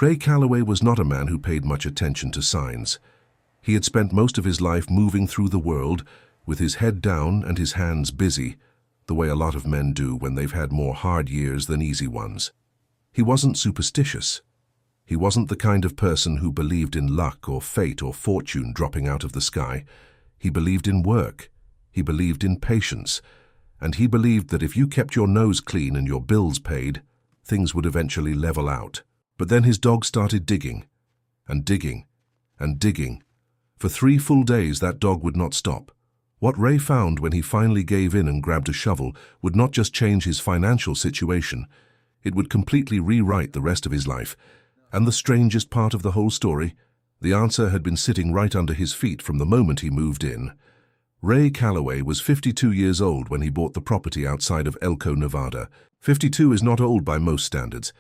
Ray Calloway was not a man who paid much attention to signs. He had spent most of his life moving through the world with his head down and his hands busy, the way a lot of men do when they've had more hard years than easy ones. He wasn't superstitious. He wasn't the kind of person who believed in luck or fate or fortune dropping out of the sky. He believed in work. He believed in patience. And he believed that if you kept your nose clean and your bills paid, things would eventually level out. But then his dog started digging, and digging, and digging. For 3 full days that dog would not stop. What Ray found when he finally gave in and grabbed a shovel would not just change his financial situation, it would completely rewrite the rest of his life. And the strangest part of the whole story, the answer had been sitting right under his feet from the moment he moved in. Ray Calloway was 52 years old when he bought the property outside of Elko, Nevada. 52 is not old by most standards,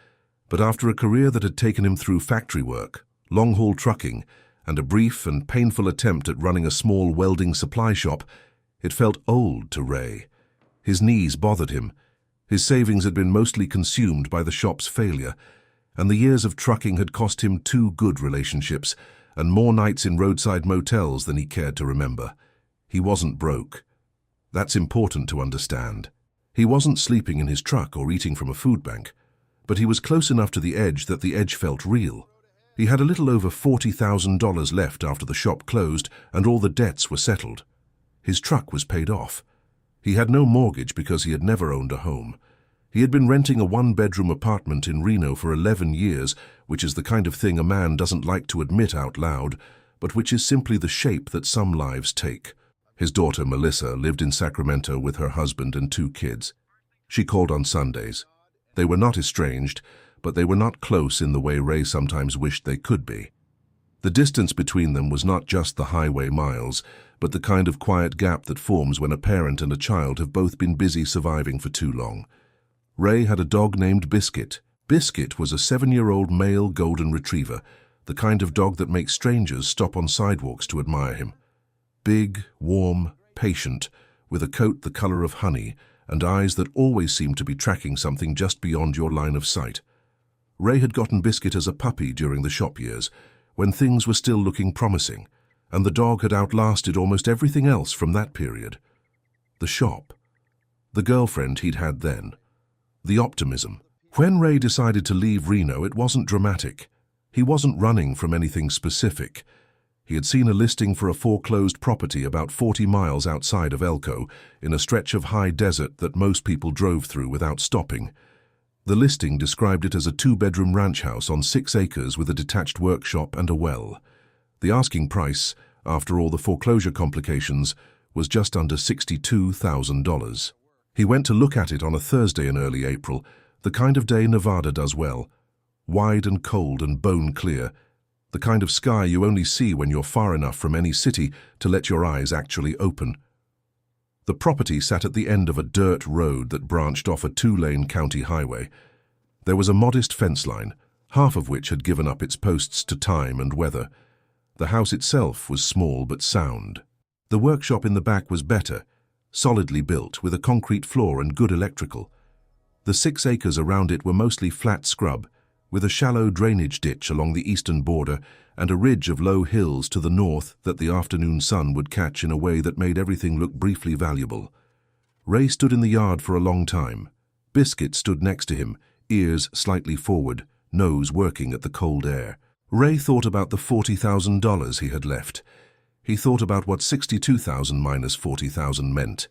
but after a career that had taken him through factory work, long-haul trucking, and a brief and painful attempt at running a small welding supply shop, it felt old to Ray. His knees bothered him. His savings had been mostly consumed by the shop's failure, and the years of trucking had cost him 2 good relationships and more nights in roadside motels than he cared to remember. He wasn't broke. That's important to understand. He wasn't sleeping in his truck or eating from a food bank, but he was close enough to the edge that the edge felt real. He had a little over $40,000 left after the shop closed and all the debts were settled. His truck was paid off. He had no mortgage because he had never owned a home. He had been renting a 1-bedroom apartment in Reno for 11 years, which is the kind of thing a man doesn't like to admit out loud, but which is simply the shape that some lives take. His daughter, Melissa, lived in Sacramento with her husband and 2 kids. She called on Sundays. They were not estranged, but they were not close in the way Ray sometimes wished they could be. The distance between them was not just the highway miles, but the kind of quiet gap that forms when a parent and a child have both been busy surviving for too long. Ray had a dog named Biscuit. Biscuit was a 7-year-old male golden retriever, the kind of dog that makes strangers stop on sidewalks to admire him. Big, warm, patient, with a coat the color of honey and eyes that always seemed to be tracking something just beyond your line of sight. Ray had gotten Biscuit as a puppy during the shop years, when things were still looking promising, and the dog had outlasted almost everything else from that period. The shop. The girlfriend he'd had then. The optimism. When Ray decided to leave Reno, it wasn't dramatic. He wasn't running from anything specific. He had seen a listing for a foreclosed property about 40 miles outside of Elko, in a stretch of high desert that most people drove through without stopping. The listing described it as a 2-bedroom ranch house on 6 acres with a detached workshop and a well. The asking price, after all the foreclosure complications, was just under $62,000. He went to look at it on a Thursday in early April, the kind of day Nevada does well. Wide and cold and bone clear, the kind of sky you only see when you're far enough from any city to let your eyes actually open. The property sat at the end of a dirt road that branched off a 2-lane county highway. There was a modest fence line, half of which had given up its posts to time and weather. The house itself was small but sound. The workshop in the back was better, solidly built with a concrete floor and good electrical. The 6 acres around it were mostly flat scrub, with a shallow drainage ditch along the eastern border and a ridge of low hills to the north that the afternoon sun would catch in a way that made everything look briefly valuable. Ray stood in the yard for a long time. Biscuit stood next to him, ears slightly forward, nose working at the cold air. Ray thought about the $40,000 he had left. He thought about what $62,000 minus $40,000 meant.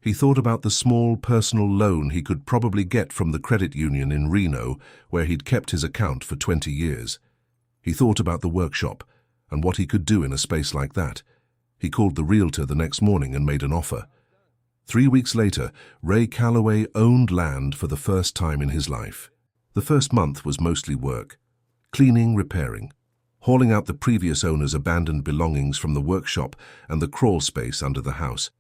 He thought about the small personal loan he could probably get from the credit union in Reno, where he'd kept his account for 20 years. He thought about the workshop and what he could do in a space like that. He called the realtor the next morning and made an offer. 3 weeks later, Ray Calloway owned land for the first time in his life. The first month was mostly work. Cleaning, repairing, hauling out the previous owner's abandoned belongings from the workshop and the crawl space under the house.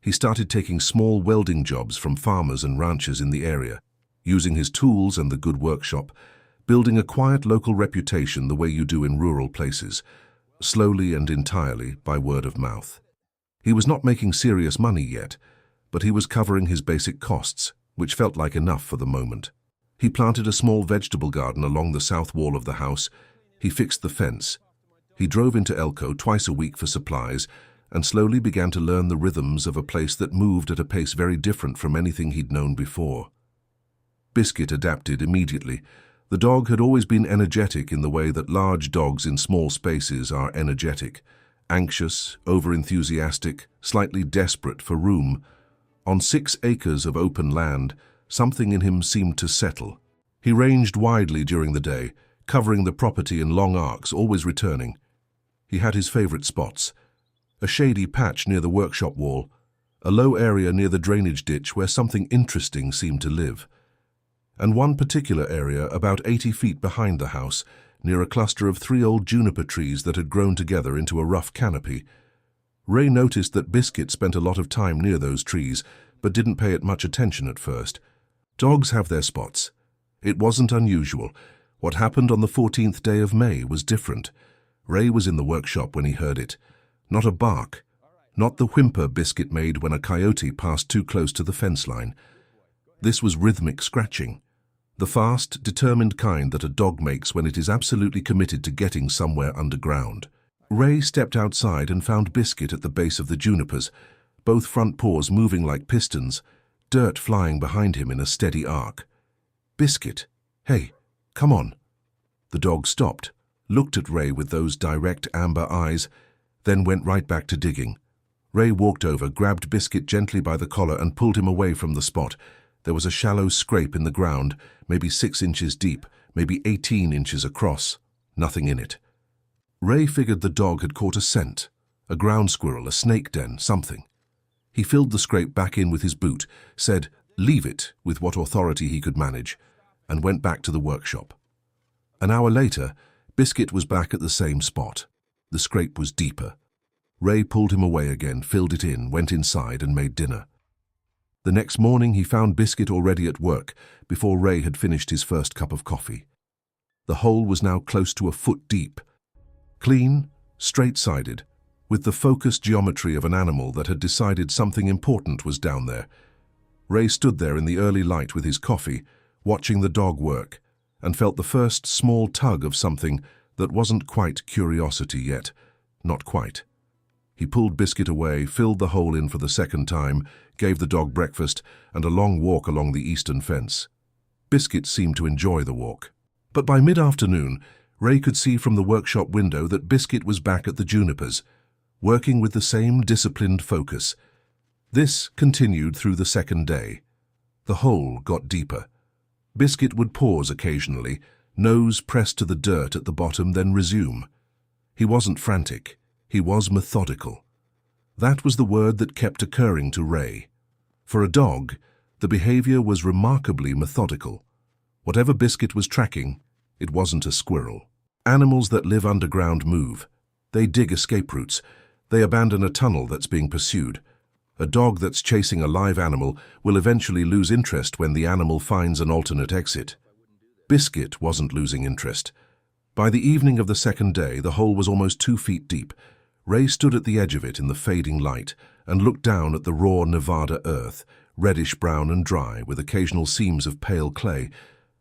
He started taking small welding jobs from farmers and ranchers in the area, using his tools and the good workshop, building a quiet local reputation the way you do in rural places, slowly and entirely by word of mouth. He was not making serious money yet, but he was covering his basic costs, which felt like enough for the moment. He planted a small vegetable garden along the south wall of the house. He fixed the fence. He drove into Elko twice a week for supplies and slowly began to learn the rhythms of a place that moved at a pace very different from anything he'd known before. Biscuit adapted immediately. The dog had always been energetic in the way that large dogs in small spaces are energetic, anxious, over-enthusiastic, slightly desperate for room. On 6 acres of open land, something in him seemed to settle. He ranged widely during the day, covering the property in long arcs, always returning. He had his favorite spots: a shady patch near the workshop wall, a low area near the drainage ditch where something interesting seemed to live, and one particular area about 80 feet behind the house, near a cluster of 3 old juniper trees that had grown together into a rough canopy. Ray noticed that Biscuit spent a lot of time near those trees, but didn't pay it much attention at first. Dogs have their spots. It wasn't unusual. What happened on the 14th day of May was different. Ray was in the workshop when he heard it. Not a bark, not the whimper Biscuit made when a coyote passed too close to the fence line. This was rhythmic scratching, the fast, determined kind that a dog makes when it is absolutely committed to getting somewhere underground. Ray stepped outside and found Biscuit at the base of the junipers, both front paws moving like pistons, dirt flying behind him in a steady arc. "Biscuit, hey, come on." The dog stopped, looked at Ray with those direct amber eyes, then went right back to digging. Ray walked over, grabbed Biscuit gently by the collar and pulled him away from the spot. There was a shallow scrape in the ground, maybe 6 inches deep, maybe 18 inches across. Nothing in it. Ray figured the dog had caught a scent, a ground squirrel, a snake den, something. He filled the scrape back in with his boot, said, "Leave it," with what authority he could manage, and went back to the workshop. An hour later, Biscuit was back at the same spot. The scrape was deeper. Ray pulled him away again, filled it in, went inside and made dinner. The next morning he found Biscuit already at work, before Ray had finished his first cup of coffee. The hole was now close to a foot deep. Clean, straight-sided, with the focused geometry of an animal that had decided something important was down there. Ray stood there in the early light with his coffee, watching the dog work, and felt the first small tug of something that wasn't quite curiosity yet. Not quite. He pulled Biscuit away, filled the hole in for the second time, gave the dog breakfast and a long walk along the eastern fence. Biscuit seemed to enjoy the walk. But by mid-afternoon, Ray could see from the workshop window that Biscuit was back at the junipers, working with the same disciplined focus. This continued through the second day. The hole got deeper. Biscuit would pause occasionally, nose pressed to the dirt at the bottom, then resume. He wasn't frantic. He was methodical. That was the word that kept occurring to Ray. For a dog, the behavior was remarkably methodical. Whatever Biscuit was tracking, it wasn't a squirrel. Animals that live underground move. They dig escape routes. They abandon a tunnel that's being pursued. A dog that's chasing a live animal will eventually lose interest when the animal finds an alternate exit. Biscuit wasn't losing interest. By the evening of the second day, the hole was almost 2 feet deep. Ray stood at the edge of it in the fading light and looked down at the raw Nevada earth, reddish-brown and dry, with occasional seams of pale clay,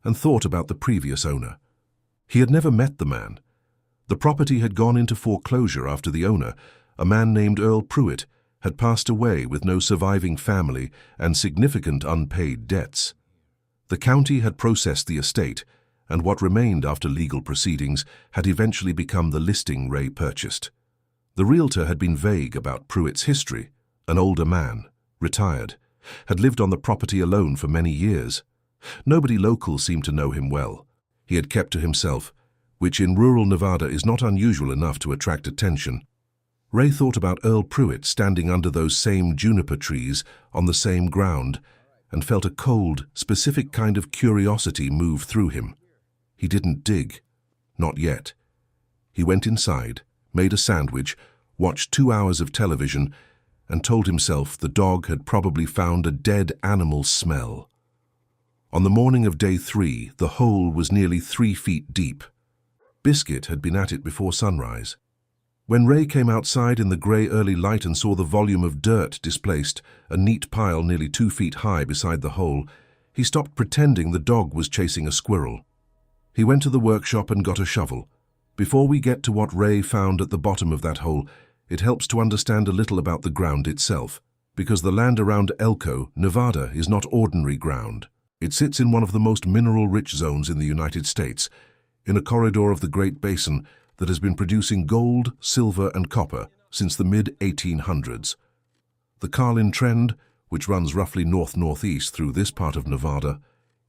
and thought about the previous owner. He had never met the man. The property had gone into foreclosure after the owner, a man named Earl Pruitt, had passed away with no surviving family and significant unpaid debts. The county had processed the estate, and what remained after legal proceedings had eventually become the listing Ray purchased. The realtor had been vague about Pruitt's history. An older man, retired, had lived on the property alone for many years. Nobody local seemed to know him well. He had kept to himself, which in rural Nevada is not unusual enough to attract attention. Ray thought about Earl Pruitt standing under those same juniper trees on the same ground and felt a cold, specific kind of curiosity move through him. He didn't dig. Not yet. He went inside, made a sandwich, watched 2 hours of television, and told himself the dog had probably found a dead animal smell. On the morning of day 3, the hole was nearly 3 feet deep. Biscuit had been at it before sunrise. When Ray came outside in the grey early light and saw the volume of dirt displaced, a neat pile nearly 2 feet high beside the hole, He stopped pretending the dog was chasing a squirrel. He went to the workshop and got a shovel. Before we get to what Ray found at the bottom of that hole, it helps to understand a little about the ground itself, because the land around Elko, Nevada, is not ordinary ground. It sits in one of the most mineral-rich zones in the United States, in a corridor of the Great Basin that has been producing gold, silver, and copper since the mid-1800s. The Carlin Trend, which runs roughly north-northeast through this part of Nevada,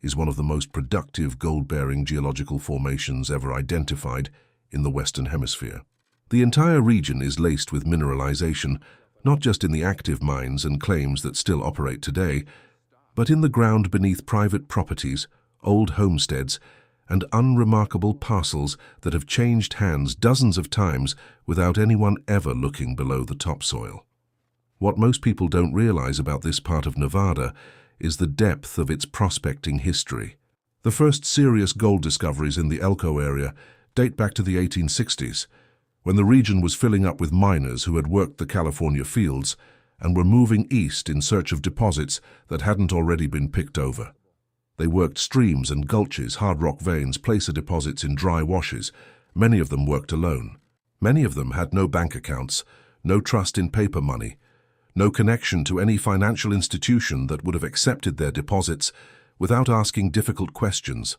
is one of the most productive gold-bearing geological formations ever identified in the Western Hemisphere. The entire region is laced with mineralization, not just in the active mines and claims that still operate today, but in the ground beneath private properties, old homesteads, and unremarkable parcels that have changed hands dozens of times without anyone ever looking below the topsoil. What most people don't realize about this part of Nevada is the depth of its prospecting history. The first serious gold discoveries in the Elko area date back to the 1860s, when the region was filling up with miners who had worked the California fields and were moving east in search of deposits that hadn't already been picked over. They worked streams and gulches, hard rock veins, placer deposits in dry washes. Many of them worked alone. Many of them had no bank accounts, no trust in paper money, no connection to any financial institution that would have accepted their deposits without asking difficult questions.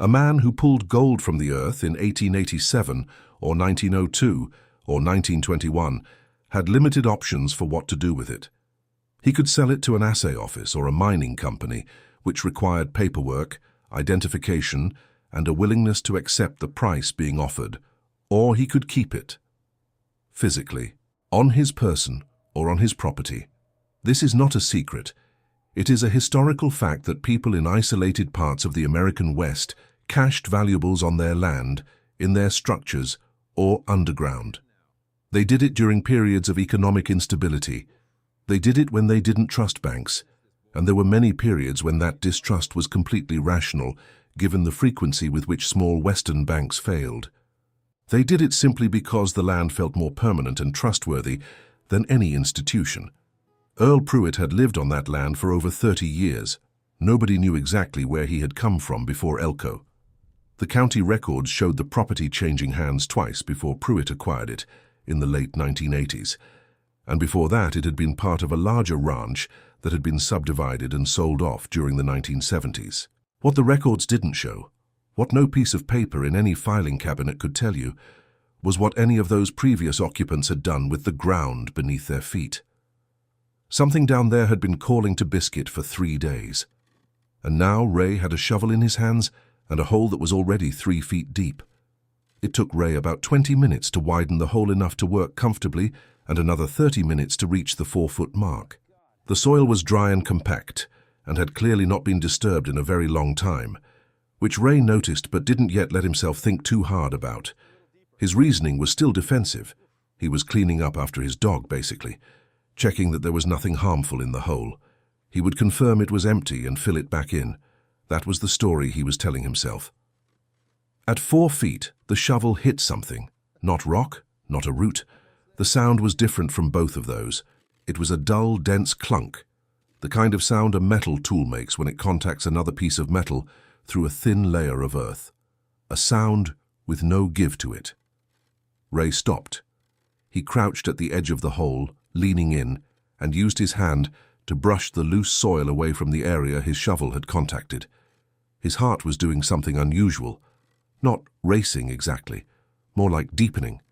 A man who pulled gold from the earth in 1887 or 1902 or 1921 had limited options for what to do with it. He could sell it to an assay office or a mining company, which required paperwork, identification, and a willingness to accept the price being offered, or he could keep it, physically, on his person or on his property. This is not a secret. It is a historical fact that people in isolated parts of the American West cached valuables on their land, in their structures, or underground. They did it during periods of economic instability. They did it when they didn't trust banks, and there were many periods when that distrust was completely rational, given the frequency with which small Western banks failed. They did it simply because the land felt more permanent and trustworthy than any institution. Earl Pruitt had lived on that land for over 30 years. Nobody knew exactly where he had come from before Elko. The county records showed the property changing hands twice before Pruitt acquired it, in the late 1980s, and before that it had been part of a larger ranch that had been subdivided and sold off during the 1970s. What the records didn't show, what no piece of paper in any filing cabinet could tell you, was what any of those previous occupants had done with the ground beneath their feet. Something down there had been calling to Biscuit for 3 days, and now Ray had a shovel in his hands and a hole that was already 3 feet deep. It took Ray about 20 minutes to widen the hole enough to work comfortably and another 30 minutes to reach the 4-foot mark. The soil was dry and compact and had clearly not been disturbed in a very long time, which Ray noticed but didn't yet let himself think too hard about. His reasoning was still defensive. He was cleaning up after his dog, basically, checking that there was nothing harmful in the hole. He would confirm it was empty and fill it back in. That was the story he was telling himself. At 4 feet, the shovel hit something. Not rock, not a root. The sound was different from both of those. It was a dull, dense clunk, the kind of sound a metal tool makes when it contacts another piece of metal through a thin layer of earth. A sound with no give to it. Ray stopped. He crouched at the edge of the hole, leaning in, and used his hand to brush the loose soil away from the area his shovel had contacted. His heart was doing something unusual. Not racing exactly, more like deepening,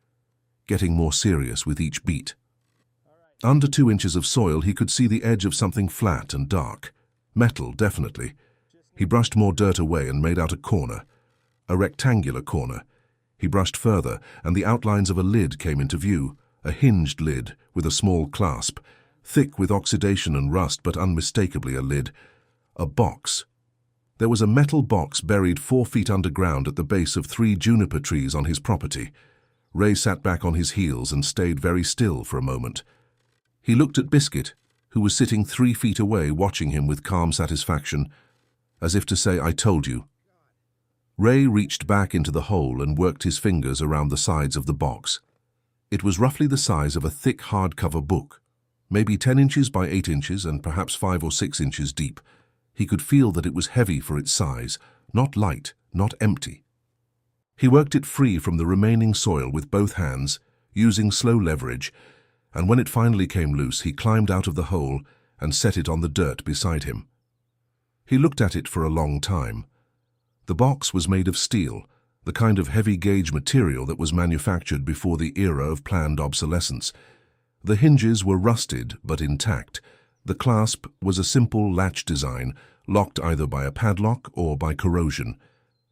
getting more serious with each beat. Under 2 inches of soil, he could see the edge of something flat and dark. Metal, definitely. He brushed more dirt away and made out a corner. A rectangular corner. He brushed further, and the outlines of a lid came into view. A hinged lid with a small clasp, thick with oxidation and rust, but unmistakably a lid. A box. There was a metal box buried 4 feet underground at the base of 3 juniper trees on his property. Ray sat back on his heels and stayed very still for a moment. He looked at Biscuit, who was sitting 3 feet away watching him with calm satisfaction, as if to say, "I told you." Ray reached back into the hole and worked his fingers around the sides of the box. It was roughly the size of a thick hardcover book, maybe 10 inches by 8 inches and perhaps 5 or 6 inches deep. He could feel that it was heavy for its size, not light, not empty. He worked it free from the remaining soil with both hands, using slow leverage, and when it finally came loose, he climbed out of the hole and set it on the dirt beside him. He looked at it for a long time. The box was made of steel, the kind of heavy-gauge material that was manufactured before the era of planned obsolescence. The hinges were rusted but intact. The clasp was a simple latch design, locked either by a padlock or by corrosion.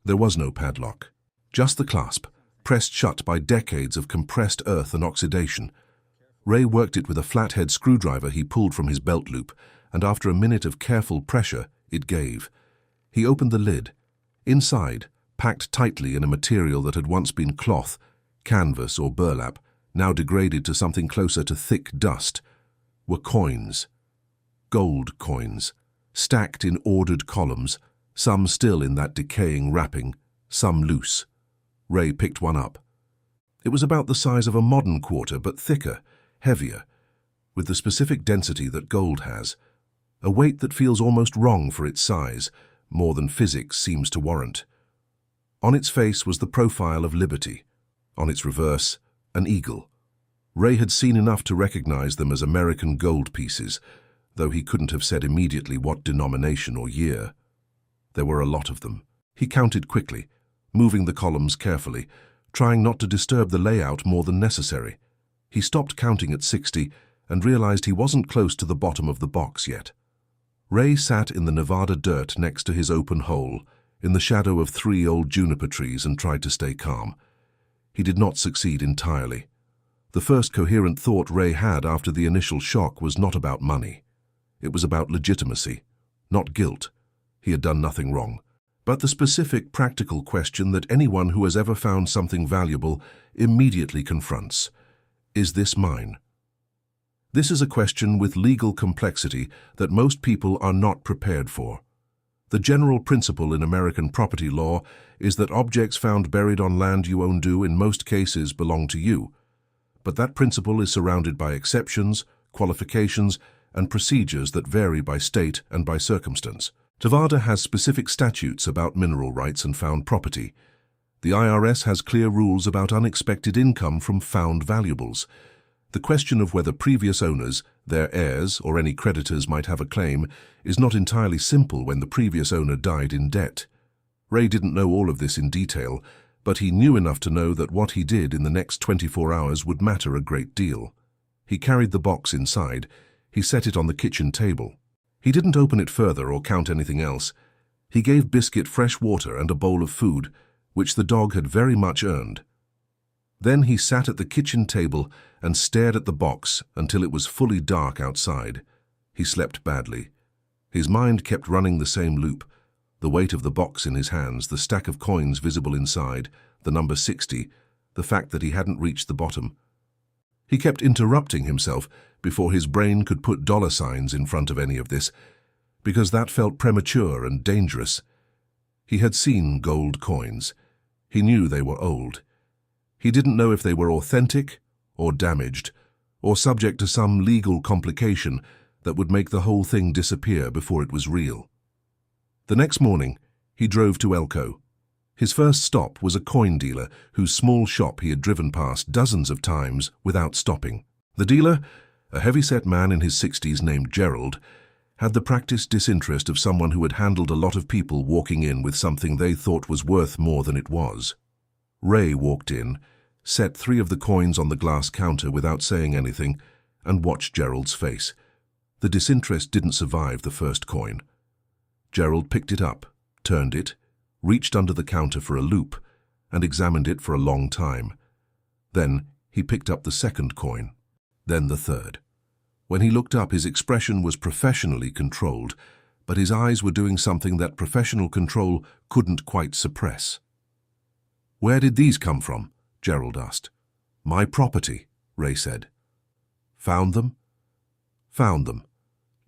There was no padlock. Just the clasp, pressed shut by decades of compressed earth and oxidation. Ray worked it with a flathead screwdriver he pulled from his belt loop, and after a minute of careful pressure, it gave. He opened the lid. Inside, packed tightly in a material that had once been cloth, canvas or burlap, now degraded to something closer to thick dust, were coins. Gold coins, stacked in ordered columns, some still in that decaying wrapping, some loose. Ray picked one up. It was about the size of a modern quarter, but thicker, heavier, with the specific density that gold has, a weight that feels almost wrong for its size, more than physics seems to warrant. On its face was the profile of liberty. On its reverse, an eagle. Ray had seen enough to recognize them as American gold pieces, though he couldn't have said immediately what denomination or year. There were a lot of them. He counted quickly, moving the columns carefully, trying not to disturb the layout more than necessary. He stopped counting at 60 and realized he wasn't close to the bottom of the box yet. Ray sat in the Nevada dirt next to his open hole, in the shadow of 3 old juniper trees, and tried to stay calm. He did not succeed entirely. The first coherent thought Ray had after the initial shock was not about money. It was about legitimacy, not guilt. He had done nothing wrong. But the specific, practical question that anyone who has ever found something valuable immediately confronts: is this mine? This is a question with legal complexity that most people are not prepared for. The general principle in American property law is that objects found buried on land you own do, in most cases, belong to you. But that principle is surrounded by exceptions, qualifications, and procedures that vary by state and by circumstance. Nevada has specific statutes about mineral rights and found property. The IRS has clear rules about unexpected income from found valuables. The question of whether previous owners, their heirs, or any creditors might have a claim is not entirely simple when the previous owner died in debt. Ray didn't know all of this in detail, but he knew enough to know that what he did in the next 24 hours would matter a great deal. He carried the box inside. He set it on the kitchen table. He didn't open it further or count anything else. He gave Biscuit fresh water and a bowl of food, which the dog had very much earned. Then he sat at the kitchen table and stared at the box until it was fully dark outside. He slept badly. His mind kept running the same loop: the weight of the box in his hands, the stack of coins visible inside, the number 60, the fact that he hadn't reached the bottom. He kept interrupting himself before his brain could put dollar signs in front of any of this, because that felt premature and dangerous. He had seen gold coins. He knew they were old. He didn't know if they were authentic or damaged, or subject to some legal complication that would make the whole thing disappear before it was real. The next morning, he drove to Elko. His first stop was a coin dealer whose small shop he had driven past dozens of times without stopping. The dealer, a heavy-set man in his 60s named Gerald, had the practiced disinterest of someone who had handled a lot of people walking in with something they thought was worth more than it was. Ray walked in, set 3 of the coins on the glass counter without saying anything, and watched Gerald's face. The disinterest didn't survive the first coin. Gerald picked it up, turned it, reached under the counter for a loop, and examined it for a long time. Then he picked up the second coin, then the third. When he looked up, his expression was professionally controlled, but his eyes were doing something that professional control couldn't quite suppress. "Where did these come from?" Gerald asked. "My property," Ray said. "Found them?" "Found them."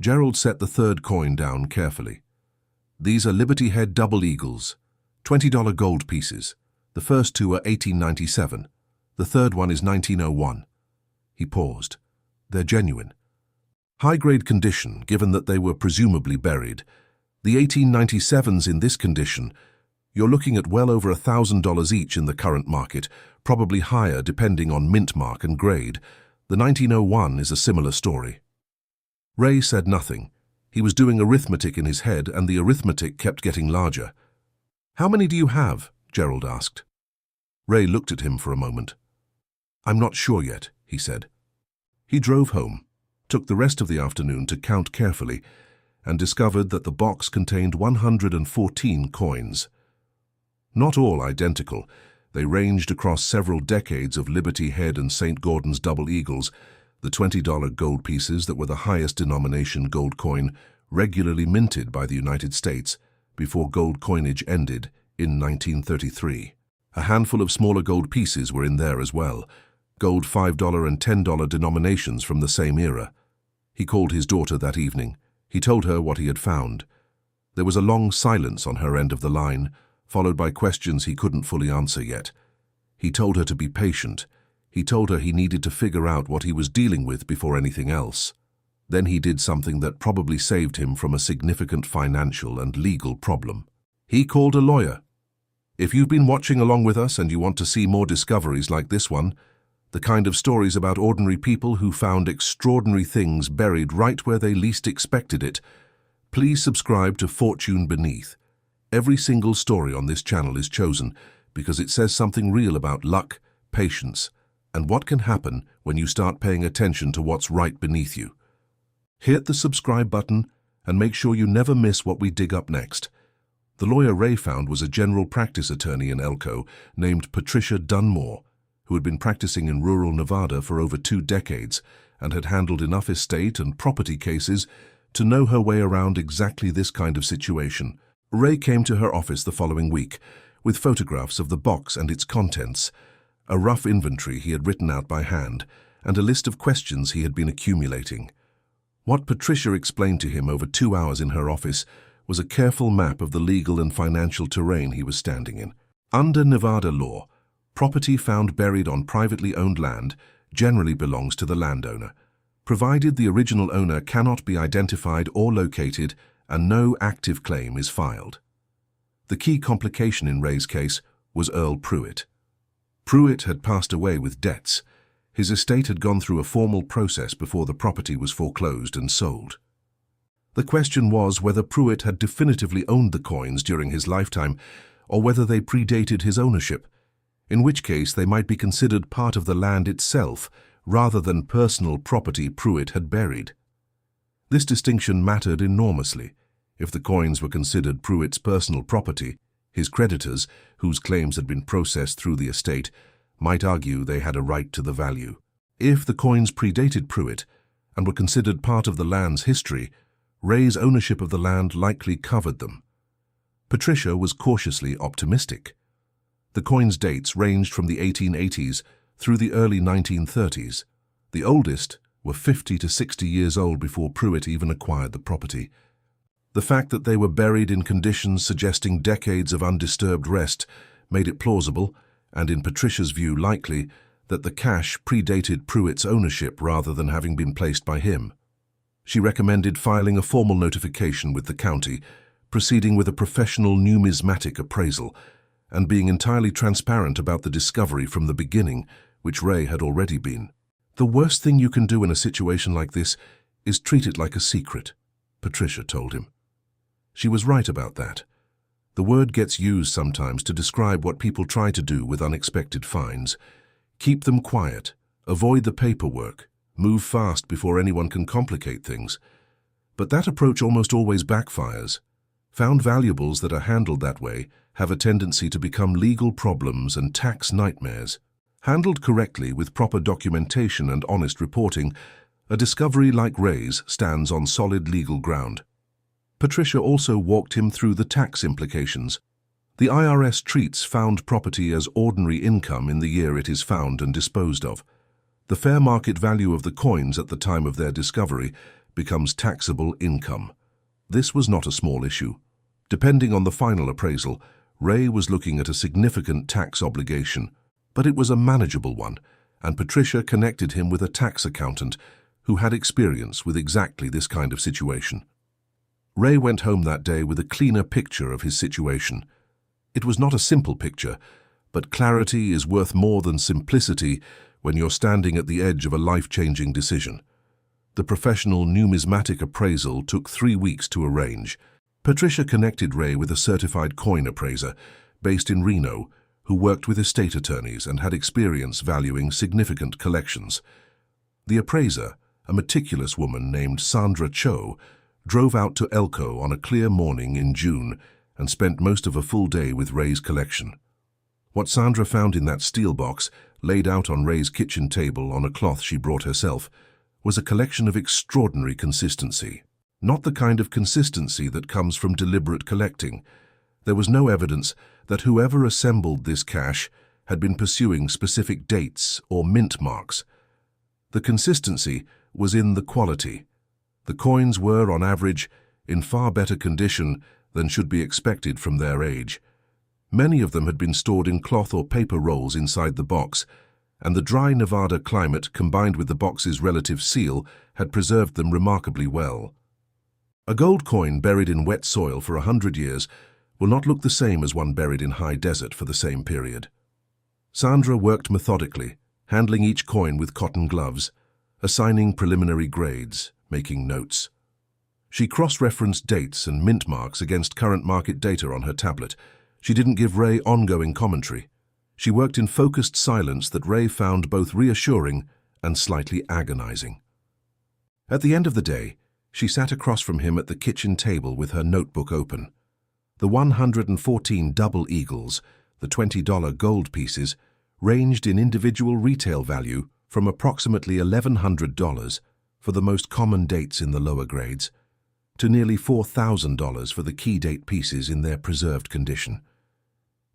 Gerald set the third coin down carefully. "These are Liberty Head double eagles, $20 gold pieces. The first 2 are 1897. The third one is 1901. He paused. "They're genuine. High-grade condition, given that they were presumably buried. The 1897s in this condition, you're looking at well over $1,000 each in the current market, probably higher depending on mint mark and grade. The 1901 is a similar story. Ray said nothing. He was doing arithmetic in his head, and the arithmetic kept getting larger. "How many do you have?" Gerald asked. Ray looked at him for a moment. "I'm not sure yet," he said. He drove home, took the rest of the afternoon to count carefully, and discovered that the box contained 114 coins. Not all identical. They ranged across several decades of Liberty Head and St. Gordon's Double Eagles, the $20 gold pieces that were the highest denomination gold coin regularly minted by the United States before gold coinage ended in 1933. A handful of smaller gold pieces were in there as well, gold $5 and $10 denominations from the same era. He called his daughter that evening. He told her what he had found. There was a long silence on her end of the line, followed by questions he couldn't fully answer yet. He told her to be patient. He told her he needed to figure out what he was dealing with before anything else. Then he did something that probably saved him from a significant financial and legal problem. He called a lawyer. If you've been watching along with us and you want to see more discoveries like this one, the kind of stories about ordinary people who found extraordinary things buried right where they least expected it, please subscribe to Fortune Beneath. Every single story on this channel is chosen because it says something real about luck, patience, and what can happen when you start paying attention to what's right beneath you. Hit the subscribe button and make sure you never miss what we dig up next. The lawyer Ray found was a general practice attorney in Elko named Patricia Dunmore, who had been practicing in rural Nevada for over 2 decades and had handled enough estate and property cases to know her way around exactly this kind of situation. Ray came to her office the following week with photographs of the box and its contents, a rough inventory he had written out by hand, and a list of questions he had been accumulating. What Patricia explained to him over 2 hours in her office was a careful map of the legal and financial terrain he was standing in. Under Nevada law, property found buried on privately owned land generally belongs to the landowner, provided the original owner cannot be identified or located and no active claim is filed. The key complication in Ray's case was Earl Pruitt. Pruitt had passed away with debts. His estate had gone through a formal process before the property was foreclosed and sold. The question was whether Pruitt had definitively owned the coins during his lifetime or whether they predated his ownership, in which case they might be considered part of the land itself rather than personal property Pruitt had buried. This distinction mattered enormously. If the coins were considered Pruitt's personal property, his creditors, whose claims had been processed through the estate, might argue they had a right to the value. If the coins predated Pruitt and were considered part of the land's history, Ray's ownership of the land likely covered them. Patricia was cautiously optimistic. The coins' dates ranged from the 1880s through the early 1930s. The oldest were 50 to 60 years old before Pruitt even acquired the property. The fact that they were buried in conditions suggesting decades of undisturbed rest made it plausible, and in Patricia's view likely, that the cash predated Pruitt's ownership rather than having been placed by him. She recommended filing a formal notification with the county, proceeding with a professional numismatic appraisal, and being entirely transparent about the discovery from the beginning, which Ray had already been. "The worst thing you can do in a situation like this is treat it like a secret," Patricia told him. She was right about that. The word gets used sometimes to describe what people try to do with unexpected finds. Keep them quiet, avoid the paperwork, move fast before anyone can complicate things. But that approach almost always backfires. Found valuables that are handled that way have a tendency to become legal problems and tax nightmares. Handled correctly with proper documentation and honest reporting, a discovery like Ray's stands on solid legal ground. Patricia also walked him through the tax implications. The IRS treats found property as ordinary income in the year it is found and disposed of. The fair market value of the coins at the time of their discovery becomes taxable income. This was not a small issue. Depending on the final appraisal, Ray was looking at a significant tax obligation, but it was a manageable one, and Patricia connected him with a tax accountant who had experience with exactly this kind of situation. Ray went home that day with a cleaner picture of his situation. It was not a simple picture, but clarity is worth more than simplicity when you're standing at the edge of a life-changing decision. The professional numismatic appraisal took 3 weeks to arrange. Patricia connected Ray with a certified coin appraiser based in Reno who worked with estate attorneys and had experience valuing significant collections. The appraiser, a meticulous woman named Sandra Cho, drove out to Elko on a clear morning in June and spent most of a full day with Ray's collection. What Sandra found in that steel box, laid out on Ray's kitchen table on a cloth she brought herself, was a collection of extraordinary consistency. Not the kind of consistency that comes from deliberate collecting. There was no evidence that whoever assembled this cache had been pursuing specific dates or mint marks. The consistency was in the quality. The coins were, on average, in far better condition than should be expected from their age. Many of them had been stored in cloth or paper rolls inside the box, and the dry Nevada climate combined with the box's relative seal had preserved them remarkably well. A gold coin buried in wet soil for 100 years will not look the same as one buried in high desert for the same period. Sandra worked methodically, handling each coin with cotton gloves, assigning preliminary grades, making notes. She cross-referenced dates and mint marks against current market data on her tablet. She didn't give Ray ongoing commentary. She worked in focused silence that Ray found both reassuring and slightly agonizing. At the end of the day, she sat across from him at the kitchen table with her notebook open. The 114 double eagles, the $20 gold pieces, ranged in individual retail value from approximately $1,100 for the most common dates in the lower grades, to nearly $4,000 for the key date pieces in their preserved condition.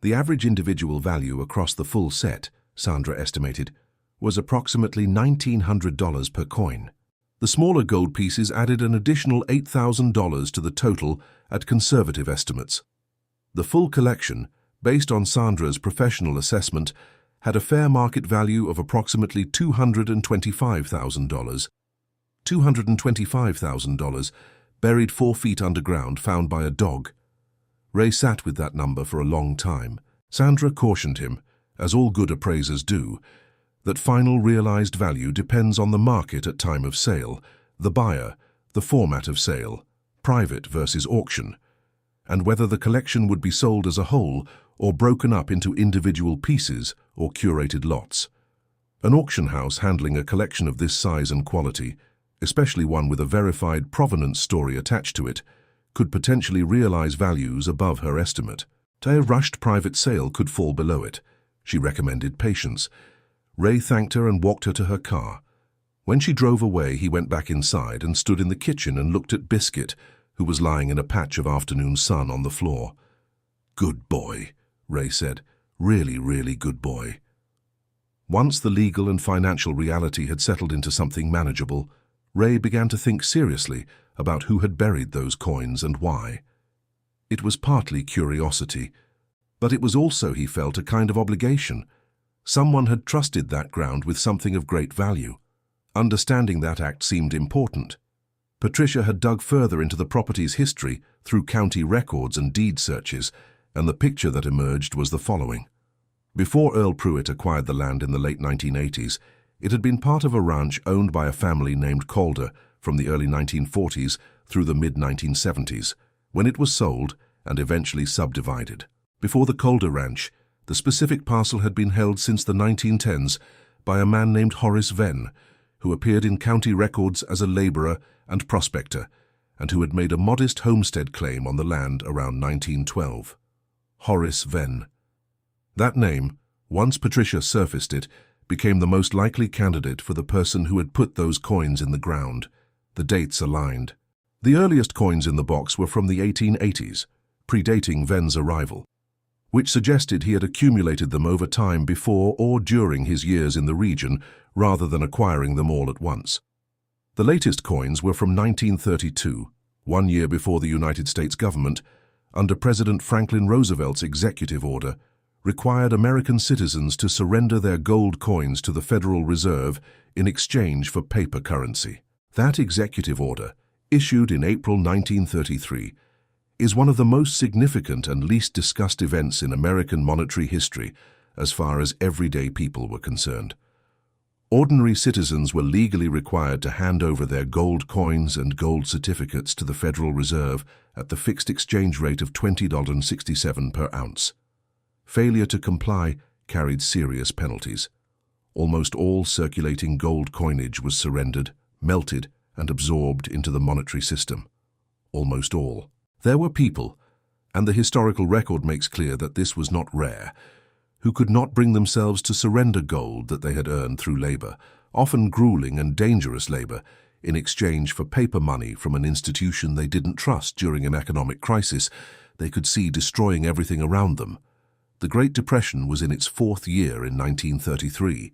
The average individual value across the full set, Sandra estimated, was approximately $1,900 per coin. The smaller gold pieces added an additional $8,000 to the total at conservative estimates. The full collection, based on Sandra's professional assessment, had a fair market value of approximately $225,000. $225,000, buried 4 feet underground, found by a dog. Ray sat with that number for a long time. Sandra cautioned him, as all good appraisers do, that final realized value depends on the market at time of sale, the buyer, the format of sale, private versus auction, and whether the collection would be sold as a whole or broken up into individual pieces or curated lots. An auction house handling a collection of this size and quality, especially one with a verified provenance story attached to it, could potentially realize values above her estimate. A rushed private sale could fall below it. She recommended patience. Ray thanked her and walked her to her car. When she drove away, he went back inside and stood in the kitchen and looked at Biscuit, who was lying in a patch of afternoon sun on the floor. "Good boy," Ray said. "Really, really good boy." Once the legal and financial reality had settled into something manageable, Ray began to think seriously about who had buried those coins and why. It was partly curiosity, but it was also, he felt, a kind of obligation. Someone had trusted that ground with something of great value. Understanding that act seemed important. Patricia had dug further into the property's history through county records and deed searches, and the picture that emerged was the following. Before Earl Pruitt acquired the land in the late 1980s, it had been part of a ranch owned by a family named Calder from the early 1940s through the mid-1970s, when it was sold and eventually subdivided. Before the Calder Ranch, the specific parcel had been held since the 1910s by a man named Horace Venn, who appeared in county records as a laborer and prospector, and who had made a modest homestead claim on the land around 1912. Horace Venn. That name, once Patricia surfaced it, became the most likely candidate for the person who had put those coins in the ground. The dates aligned. The earliest coins in the box were from the 1880s, predating Venn's arrival, which suggested he had accumulated them over time before or during his years in the region, rather than acquiring them all at once. The latest coins were from 1932, 1 year before the United States government, under President Franklin Roosevelt's executive order, required American citizens to surrender their gold coins to the Federal Reserve in exchange for paper currency. That executive order, issued in April 1933, is one of the most significant and least discussed events in American monetary history as far as everyday people were concerned. Ordinary citizens were legally required to hand over their gold coins and gold certificates to the Federal Reserve at the fixed exchange rate of $20.67 per ounce. Failure to comply carried serious penalties. Almost all circulating gold coinage was surrendered, melted, and absorbed into the monetary system. Almost all. There were people, and the historical record makes clear that this was not rare, who could not bring themselves to surrender gold that they had earned through labor, often grueling and dangerous labor, in exchange for paper money from an institution they didn't trust during an economic crisis they could see destroying everything around them. The Great Depression was in its fourth year in 1933.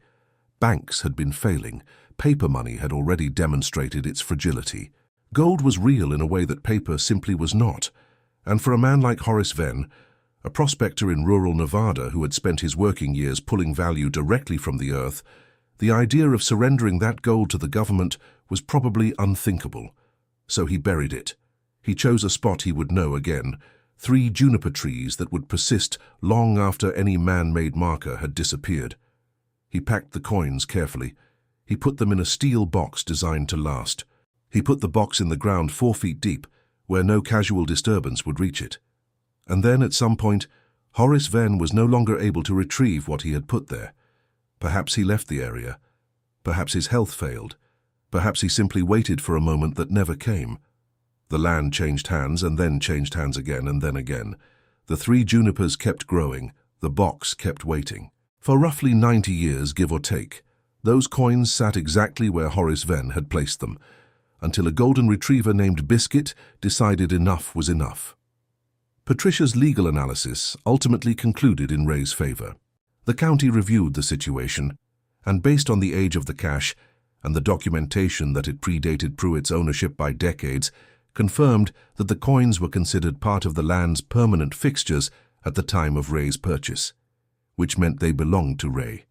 Banks had been failing. Paper money had already demonstrated its fragility. Gold was real in a way that paper simply was not, and for a man like Horace Venn, a prospector in rural Nevada who had spent his working years pulling value directly from the earth, the idea of surrendering that gold to the government was probably unthinkable. So he buried it. He chose a spot he would know again, 3 juniper trees that would persist long after any man-made marker had disappeared. He packed the coins carefully. He put them in a steel box designed to last. He put the box in the ground 4 feet deep, where no casual disturbance would reach it. And then, at some point, Horace Venn was no longer able to retrieve what he had put there. Perhaps he left the area. Perhaps his health failed. Perhaps he simply waited for a moment that never came. The land changed hands and then changed hands again and then again. The 3 junipers kept growing. The box kept waiting. For roughly 90 years, give or take, those coins sat exactly where Horace Venn had placed them, until a golden retriever named Biscuit decided enough was enough. Patricia's legal analysis ultimately concluded in Ray's favor. The county reviewed the situation, and based on the age of the cash and the documentation that it predated Pruitt's ownership by decades, confirmed that the coins were considered part of the land's permanent fixtures at the time of Ray's purchase, which meant they belonged to Ray.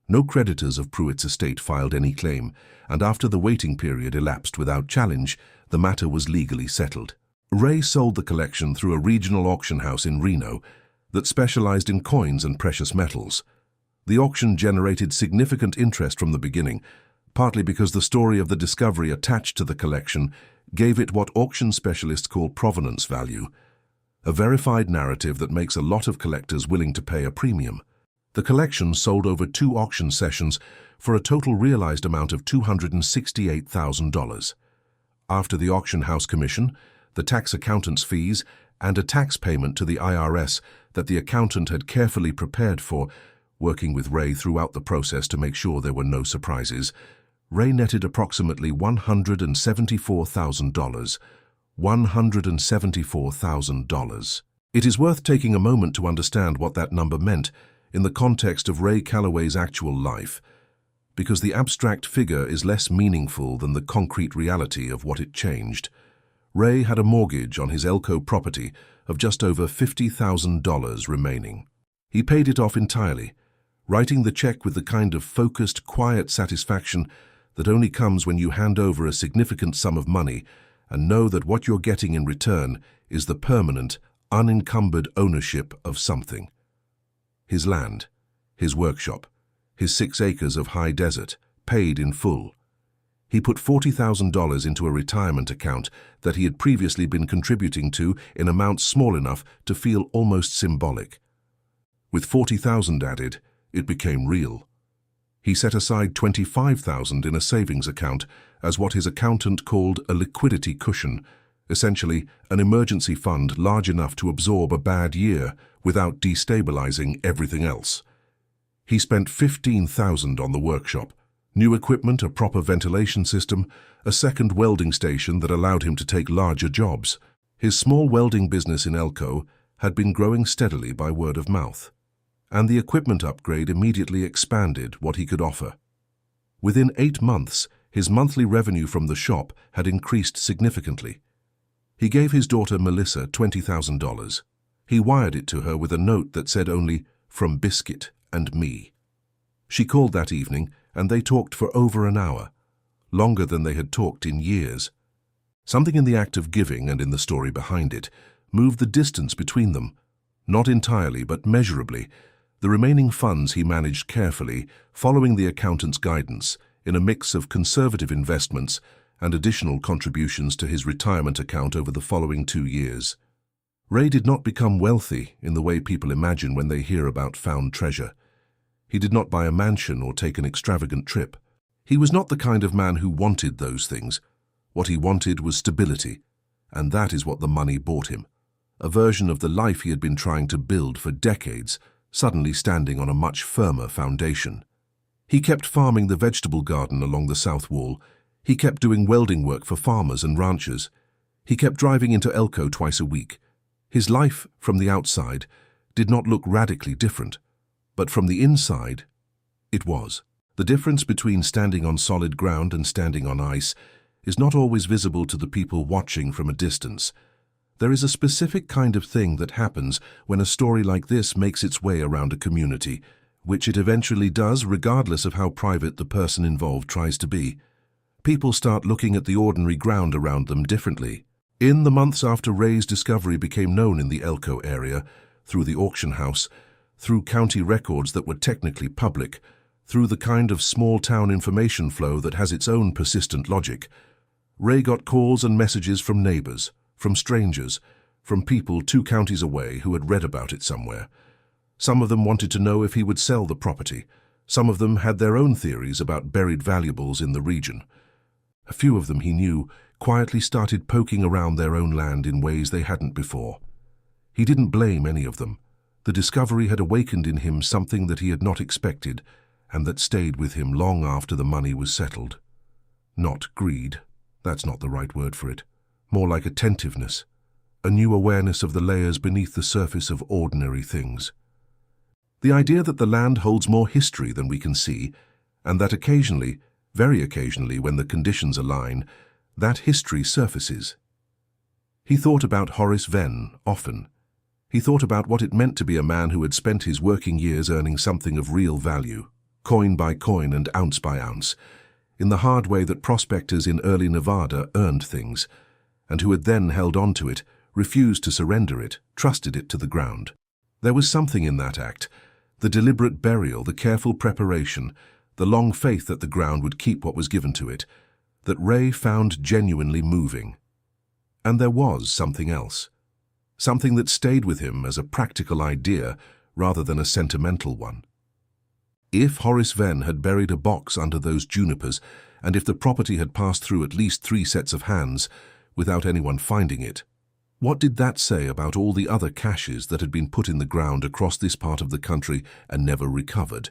No creditors of Pruitt's estate filed any claim, and after the waiting period elapsed without challenge, the matter was legally settled. Ray sold the collection through a regional auction house in Reno that specialized in coins and precious metals. The auction generated significant interest from the beginning, partly because the story of the discovery attached to the collection gave it what auction specialists call provenance value, a verified narrative that makes a lot of collectors willing to pay a premium. The collection sold over 2 auction sessions for a total realized amount of $268,000. After the auction house commission, the tax accountant's fees, and a tax payment to the IRS that the accountant had carefully prepared for, working with Ray throughout the process to make sure there were no surprises, Ray netted approximately $174,000. $174,000. It is worth taking a moment to understand what that number meant in the context of Ray Calloway's actual life, because the abstract figure is less meaningful than the concrete reality of what it changed. Ray had a mortgage on his Elko property of just over $50,000 remaining. He paid it off entirely, writing the check with the kind of focused, quiet satisfaction that only comes when you hand over a significant sum of money and know that what you're getting in return is the permanent, unencumbered ownership of something. His land, his workshop, his 6 acres of high desert, paid in full. He put $40,000 into a retirement account that he had previously been contributing to in amounts small enough to feel almost symbolic. With $40,000 added, it became real. He set aside $25,000 in a savings account as what his accountant called a liquidity cushion, essentially an emergency fund large enough to absorb a bad year without destabilizing everything else. He spent $15,000 on the workshop, new equipment, a proper ventilation system, a second welding station that allowed him to take larger jobs. His small welding business in Elko had been growing steadily by word of mouth, and the equipment upgrade immediately expanded what he could offer. Within 8 months, his monthly revenue from the shop had increased significantly. He gave his daughter Melissa $20,000. He wired it to her with a note that said only, "From Biscuit and me." She called that evening, and they talked for over an hour, longer than they had talked in years. Something in the act of giving and in the story behind it moved the distance between them. Not entirely, but measurably. The remaining funds he managed carefully, following the accountant's guidance, in a mix of conservative investments and additional contributions to his retirement account over the following 2 years. Ray did not become wealthy in the way people imagine when they hear about found treasure. He did not buy a mansion or take an extravagant trip. He was not the kind of man who wanted those things. What he wanted was stability, and that is what the money bought him. A version of the life he had been trying to build for decades, suddenly standing on a much firmer foundation. He kept farming the vegetable garden along the south wall. He kept doing welding work for farmers and ranchers. He kept driving into Elko twice a week. His life, from the outside, did not look radically different, but from the inside, it was. The difference between standing on solid ground and standing on ice is not always visible to the people watching from a distance. There is a specific kind of thing that happens when a story like this makes its way around a community, which it eventually does regardless of how private the person involved tries to be. People start looking at the ordinary ground around them differently. In the months after Ray's discovery became known in the Elko area, through the auction house, through county records that were technically public, through the kind of small-town information flow that has its own persistent logic, Ray got calls and messages from neighbors, from strangers, from people 2 counties away who had read about it somewhere. Some of them wanted to know if he would sell the property. Some of them had their own theories about buried valuables in the region. A few of them, he knew, quietly started poking around their own land in ways they hadn't before. He didn't blame any of them. The discovery had awakened in him something that he had not expected, and that stayed with him long after the money was settled. Not greed. That's not the right word for it. More like attentiveness. A new awareness of the layers beneath the surface of ordinary things. The idea that the land holds more history than we can see, and that occasionally, very occasionally when the conditions align, that history surfaces. He thought about Horace Venn often. He thought about what it meant to be a man who had spent his working years earning something of real value, coin by coin and ounce by ounce, in the hard way that prospectors in early Nevada earned things, and who had then held on to it, refused to surrender it, trusted it to the ground. There was something in that act, the deliberate burial, the careful preparation, the long faith that the ground would keep what was given to it, that Ray found genuinely moving. And there was something else. Something that stayed with him as a practical idea rather than a sentimental one. If Horace Venn had buried a box under those junipers, and if the property had passed through at least 3 sets of hands without anyone finding it, what did that say about all the other caches that had been put in the ground across this part of the country and never recovered?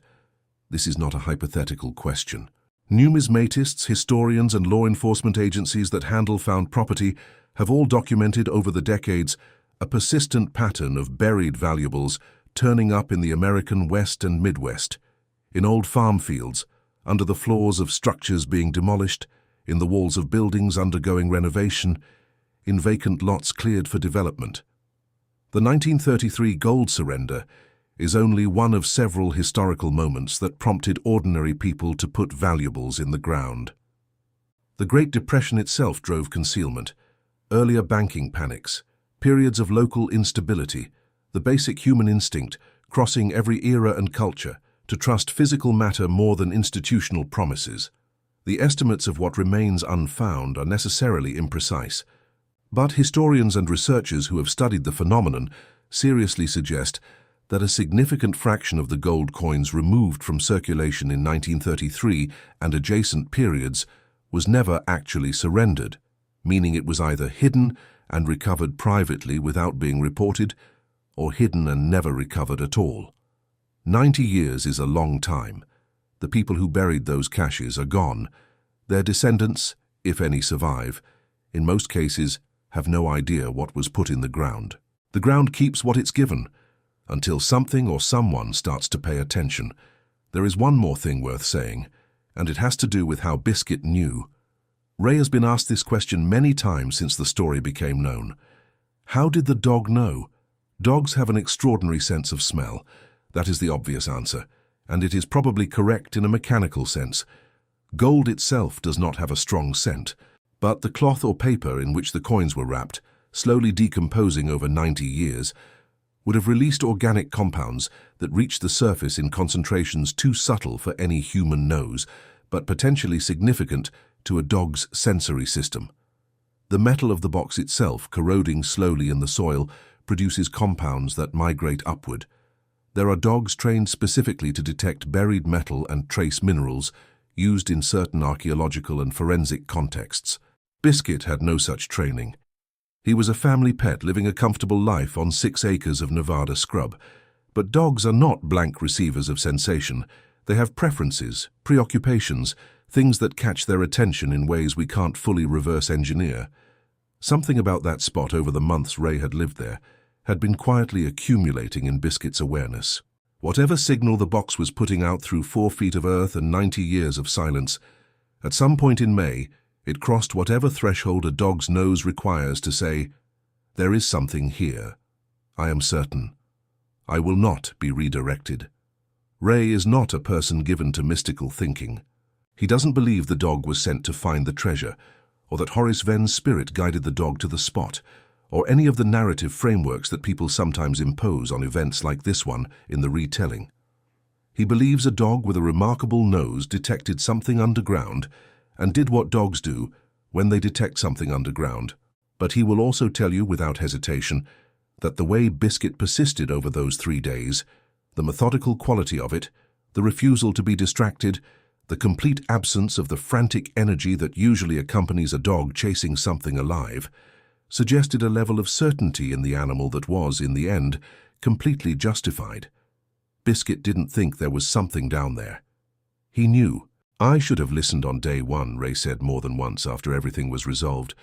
This is not a hypothetical question. Numismatists, historians, and law enforcement agencies that handle found property have all documented over the decades a persistent pattern of buried valuables turning up in the American West and Midwest, in old farm fields, under the floors of structures being demolished, in the walls of buildings undergoing renovation, in vacant lots cleared for development. The 1933 gold surrender is only one of several historical moments that prompted ordinary people to put valuables in the ground. The Great Depression itself drove concealment, earlier banking panics, periods of local instability, the basic human instinct crossing every era and culture to trust physical matter more than institutional promises. The estimates of what remains unfound are necessarily imprecise, but historians and researchers who have studied the phenomenon seriously suggest that a significant fraction of the gold coins removed from circulation in 1933 and adjacent periods was never actually surrendered, meaning it was either hidden and recovered privately without being reported, or hidden and never recovered at all. 90 years is a long time. The people who buried those caches are gone. Their descendants, if any survive, in most cases have no idea what was put in the ground. The ground keeps what it's given, until something or someone starts to pay attention. There is one more thing worth saying, and it has to do with how Biscuit knew. Ray has been asked this question many times since the story became known. How did the dog know? Dogs have an extraordinary sense of smell. That is the obvious answer, and it is probably correct in a mechanical sense. Gold itself does not have a strong scent, But the cloth or paper in which the coins were wrapped, slowly decomposing over 90 years, would have released organic compounds that reached the surface in concentrations too subtle for any human nose, but potentially significant to a dog's sensory system. The metal of the box itself, corroding slowly in the soil, produces compounds that migrate upward. There are dogs trained specifically to detect buried metal and trace minerals, used in certain archaeological and forensic contexts. Biscuit had no such training. He was a family pet living a comfortable life on 6 acres of Nevada scrub. But dogs are not blank receivers of sensation. They have preferences, preoccupations, things that catch their attention in ways we can't fully reverse engineer. Something about that spot over the months Ray had lived there had been quietly accumulating in Biscuit's awareness. Whatever signal the box was putting out through 4 feet of earth and 90 years of silence, at some point in May, it crossed whatever threshold a dog's nose requires to say, "There is something here. I am certain. I will not be redirected." Ray is not a person given to mystical thinking. He doesn't believe the dog was sent to find the treasure, or that Horace Venn's spirit guided the dog to the spot, or any of the narrative frameworks that people sometimes impose on events like this one in the retelling. He believes a dog with a remarkable nose detected something underground and did what dogs do when they detect something underground. But he will also tell you without hesitation that the way Biscuit persisted over those 3 days, the methodical quality of it, the refusal to be distracted, the complete absence of the frantic energy that usually accompanies a dog chasing something alive, suggested a level of certainty in the animal that was, in the end, completely justified. Biscuit didn't think there was something down there. He knew. "I should have listened on day one," Ray said more than once after everything was resolved.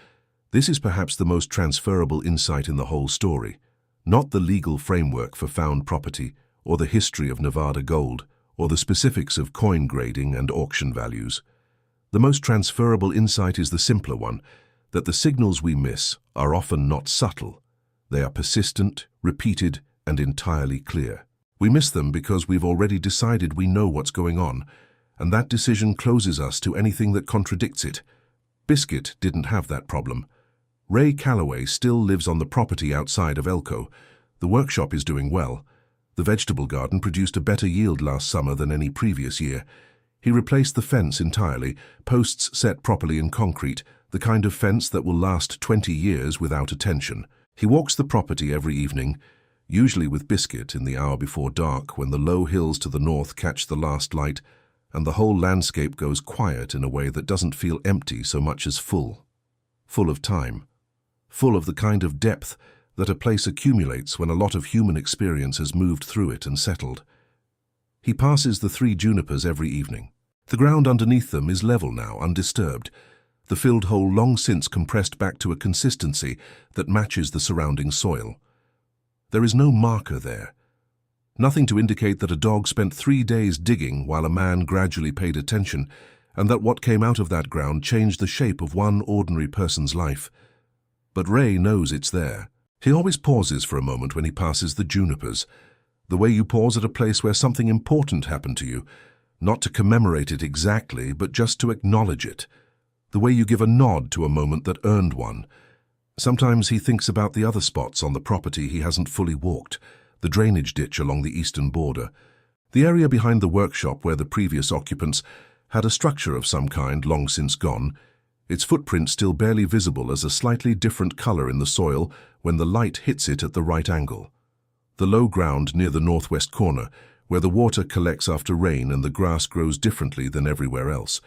This is perhaps the most transferable insight in the whole story, not the legal framework for found property, or the history of Nevada gold, or the specifics of coin grading and auction values. The most transferable insight is the simpler one, that the signals we miss are often not subtle. They are persistent, repeated, and entirely clear. We miss them because we've already decided we know what's going on, and that decision closes us to anything that contradicts it. Biscuit didn't have that problem. Ray Calloway still lives on the property outside of Elko. The workshop is doing well. The vegetable garden produced a better yield last summer than any previous year. He replaced the fence entirely, posts set properly in concrete, the kind of fence that will last 20 years without attention. He walks the property every evening, usually with Biscuit in the hour before dark when the low hills to the north catch the last light and the whole landscape goes quiet in a way that doesn't feel empty so much as full. Full of time. Full of the kind of depth that a place accumulates when a lot of human experience has moved through it and settled. He passes the 3 junipers every evening. The ground underneath them is level now, undisturbed, the filled hole long since compressed back to a consistency that matches the surrounding soil. There is no marker there. Nothing to indicate that a dog spent 3 days digging while a man gradually paid attention, and that what came out of that ground changed the shape of one ordinary person's life. But Ray knows it's there. He always pauses for a moment when he passes the junipers, the way you pause at a place where something important happened to you, not to commemorate it exactly, but just to acknowledge it, the way you give a nod to a moment that earned one. Sometimes he thinks about the other spots on the property he hasn't fully walked, the drainage ditch along the eastern border, the area behind the workshop where the previous occupants had a structure of some kind long since gone, its footprint still barely visible as a slightly different color in the soil when the light hits it at the right angle. The low ground near the northwest corner, where the water collects after rain and the grass grows differently than everywhere else.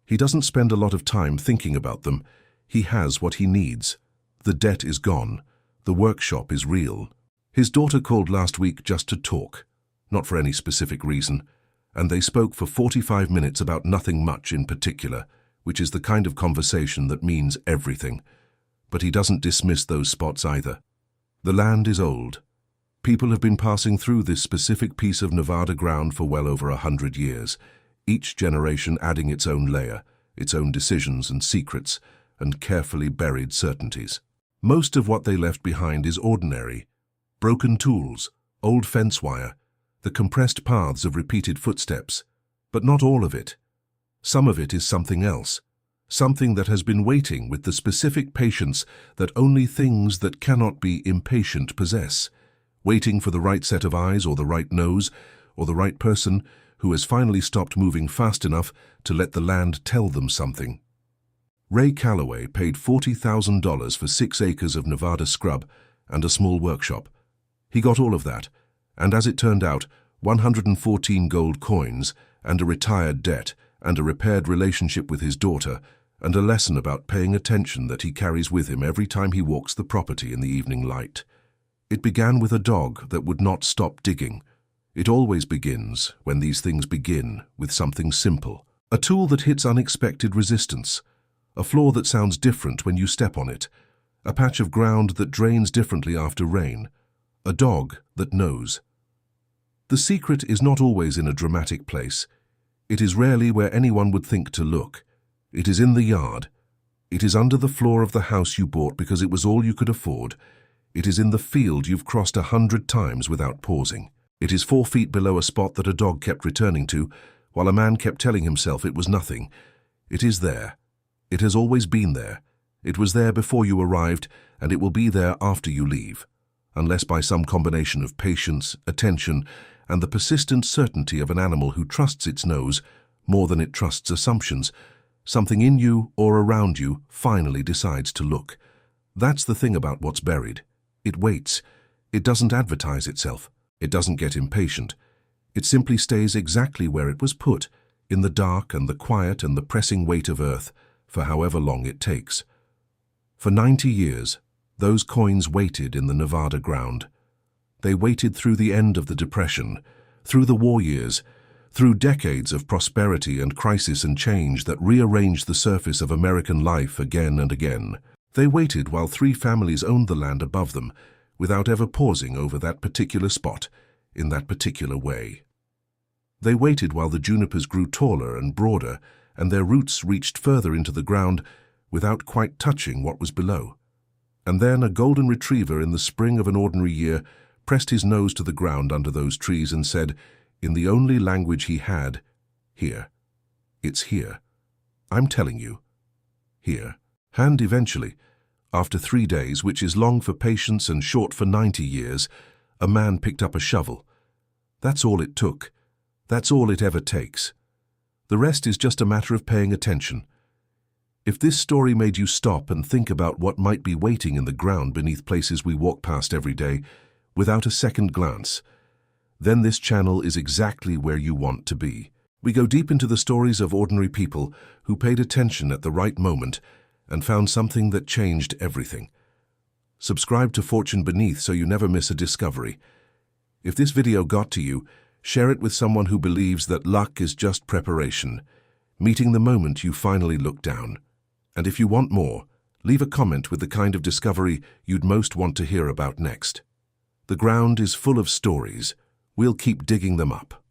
He doesn't spend a lot of time thinking about them. He has what he needs. The debt is gone. The workshop is real. His daughter called last week just to talk, not for any specific reason, and they spoke for 45 minutes about nothing much in particular, which is the kind of conversation that means everything. But he doesn't dismiss those spots either. The land is old. People have been passing through this specific piece of Nevada ground for well over 100 years, each generation adding its own layer, its own decisions and secrets, and carefully buried certainties. Most of what they left behind is ordinary. Broken tools, old fence wire, the compressed paths of repeated footsteps. But not all of it. Some of it is something else. something that has been waiting with the specific patience that only things that cannot be impatient possess, waiting for the right set of eyes or the right nose or the right person who has finally stopped moving fast enough to let the land tell them something. Ray Calloway paid $40,000 for 6 acres of Nevada scrub and a small workshop. He got all of that, and as it turned out, 114 gold coins and a retired debt and a repaired relationship with his daughter and a lesson about paying attention that he carries with him every time he walks the property in the evening light. It began with a dog that would not stop digging. It always begins, when these things begin, with something simple. A tool that hits unexpected resistance. A floor that sounds different when you step on it. A patch of ground that drains differently after rain. A dog that knows. The secret is not always in a dramatic place. It is rarely where anyone would think to look. It is in the yard. It is under the floor of the house you bought because it was all you could afford. It is in the field you've crossed 100 times without pausing. It is 4 feet below a spot that a dog kept returning to, while a man kept telling himself it was nothing. It is there. It has always been there. It was there before you arrived, and it will be there after you leave, unless by some combination of patience, attention, and the persistent certainty of an animal who trusts its nose more than it trusts assumptions, something in you or around you finally decides to look. That's the thing about what's buried. It waits. It doesn't advertise itself. It doesn't get impatient. It simply stays exactly where it was put, in the dark and the quiet and the pressing weight of earth, for however long it takes. For 90 years, those coins waited in the Nevada ground. They waited through the end of the Depression, through the war years, through decades of prosperity and crisis and change that rearranged the surface of American life again and again. They waited while 3 families owned the land above them, without ever pausing over that particular spot, in that particular way. They waited while the junipers grew taller and broader, and their roots reached further into the ground without quite touching what was below. And then a golden retriever in the spring of an ordinary year pressed his nose to the ground under those trees and said, in the only language he had, "Here. It's here. I'm telling you. Here." And eventually, after 3 days, which is long for patience and short for 90 years, a man picked up a shovel. That's all it took. That's all it ever takes. The rest is just a matter of paying attention. If this story made you stop and think about what might be waiting in the ground beneath places we walk past every day, without a second glance, then this channel is exactly where you want to be. We go deep into the stories of ordinary people who paid attention at the right moment and found something that changed everything. Subscribe to Fortune Beneath so you never miss a discovery. If this video got to you, share it with someone who believes that luck is just preparation, meeting the moment you finally look down. And if you want more, leave a comment with the kind of discovery you'd most want to hear about next. The ground is full of stories. We'll keep digging them up.